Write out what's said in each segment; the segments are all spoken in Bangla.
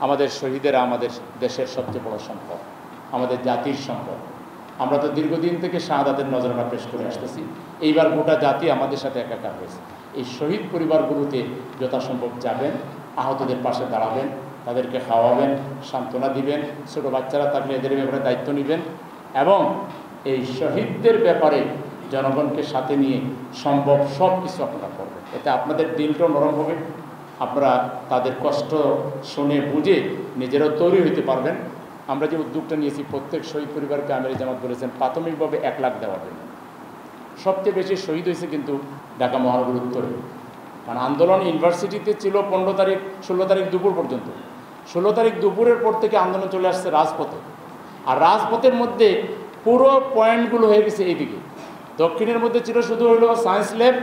আমাদের শহীদেরা আমাদের দেশের সবচেয়ে বড় সম্পদ, আমাদের জাতির সম্পদ। আমরা তো দীর্ঘদিন থেকে শাহাদাতের নজরানা পেশ করে আসতেছি। এইবার গোটা জাতি আমাদের সাথে একাকার হয়েছে। এই শহীদ পরিবারগুলোতে যথাসম্ভব যাবেন, আহতদের পাশে দাঁড়াবেন, তাদেরকে খাওয়াবেন, সান্ত্বনা দিবেন, ছোটো বাচ্চারা থাকলে এদের ব্যাপারে দায়িত্ব নেবেন এবং এই শহীদদের ব্যাপারে জনগণকে সাথে নিয়ে সম্ভব সব কিছু আপনারা করবেন। এতে আপনাদের দিলটাও নরম হবে, আপনারা তাদের কষ্ট শুনে বুঝে নিজেরাও তৈরি হইতে পারবেন। আমরা যে উদ্যোগটা নিয়েছি, প্রত্যেক শহীদ পরিবারকে আমির জামাত বলেছেন প্রাথমিকভাবে 1 লাখ দেওয়ার জন্য। সবচেয়ে বেশি শহীদ হয়েছে কিন্তু ঢাকা মহানগর উত্তরে, কারণ আন্দোলন ইউনিভার্সিটিতে ছিল 15 তারিখ 16 তারিখ দুপুর পর্যন্ত। 16 তারিখ দুপুরের পর থেকে আন্দোলন চলে আসছে রাজপথে, আর রাজপথের মধ্যে পুরো পয়েন্টগুলো হয়ে গেছে এইদিকে। দক্ষিণের মধ্যে ছিল শুধু হলো সায়েন্স ল্যাব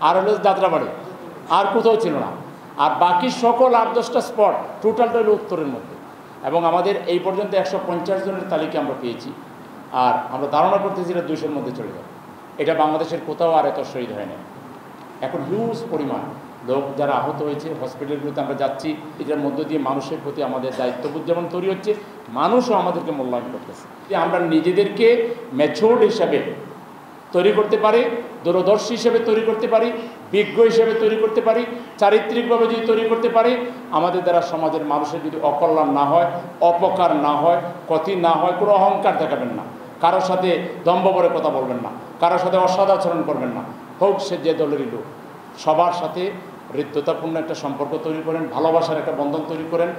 আর হলো যাত্রাবাড়ি, আর কোথাও ছিল না। আর বাকি সকল 8-10টা স্পট টোটালটা হলো উত্তরের মধ্যে। এবং আমাদের এই পর্যন্ত 150 জনের তালিকা আমরা পেয়েছি, আর আমরা ধারণা করতেছি এটা 200-র মধ্যে চলে যাবে। এটা বাংলাদেশের কোথাও আর এত শহীদ হয় না। এখন হিউজ পরিমাণ লোক যারা আহত হয়েছে, হসপিটালগুলোতে আমরা যাচ্ছি, এটার মধ্য দিয়ে মানুষের প্রতি আমাদের দায়িত্ববোধ যেমন তৈরি হচ্ছে, মানুষও আমাদেরকে মূল্যায়ন করতেছে। আমরা নিজেদেরকে ম্যাচিউরড হিসাবে তৈরি করতে পারি, দূরদর্শী হিসেবে তৈরি করতে পারি, বিজ্ঞ হিসেবে তৈরি করতে পারি, চারিত্রিকভাবে যদি তৈরি করতে পারি, আমাদের দ্বারা সমাজের মানুষের যদি অকল্যাণ না হয়, অপকার না হয়, ক্ষতি না হয়, কোনো অহংকার দেখাবেন না, কারোর সাথে দম্ভ করে কথা বলবেন না, কারোর সাথে অসদাচরণ করবেন না, হোক সে যে দলেরই লোক। সবার সাথে হৃদ্যতাপূর্ণ একটা সম্পর্ক তৈরি করেন, ভালোবাসার একটা বন্ধন তৈরি করেন,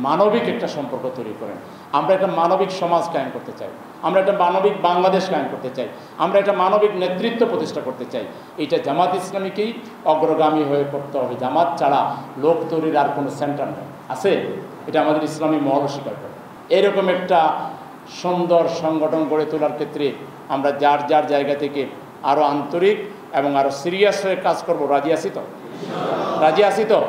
মানবিক একটা সম্পর্ক তৈরি করেন। আমরা একটা মানবিক সমাজ কায়েম করতে চাই, আমরা একটা মানবিক বাংলাদেশ কায়েম করতে চাই, আমরা একটা মানবিক নেতৃত্ব প্রতিষ্ঠা করতে চাই। এটা জামাত ইসলামীকেই অগ্রগামী হয়ে করতে হবে। জামাত ছাড়া লোক তৈরির আর কোনো সেন্টার নেই, আছে? এটা আমাদের ইসলামী মহল স্বীকার করে। এরকম একটা সুন্দর সংগঠন গড়ে তোলার ক্ষেত্রে আমরা যার যার জায়গা থেকে আরও আন্তরিক এবং আরও সিরিয়াস হয়ে কাজ করব। রাজি আছি তো? রাজি আছি তো?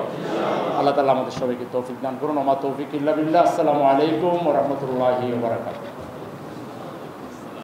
আল্লাহ তাআলা আমাদের সবাইকে তৌফিক দান করুন। ওমা তৌফিক ইল্লা বিল্লাহ। আসসালামু আলাইকুম ওয়া রাহমাতুল্লাহি ওয়া বারাকাতুহু।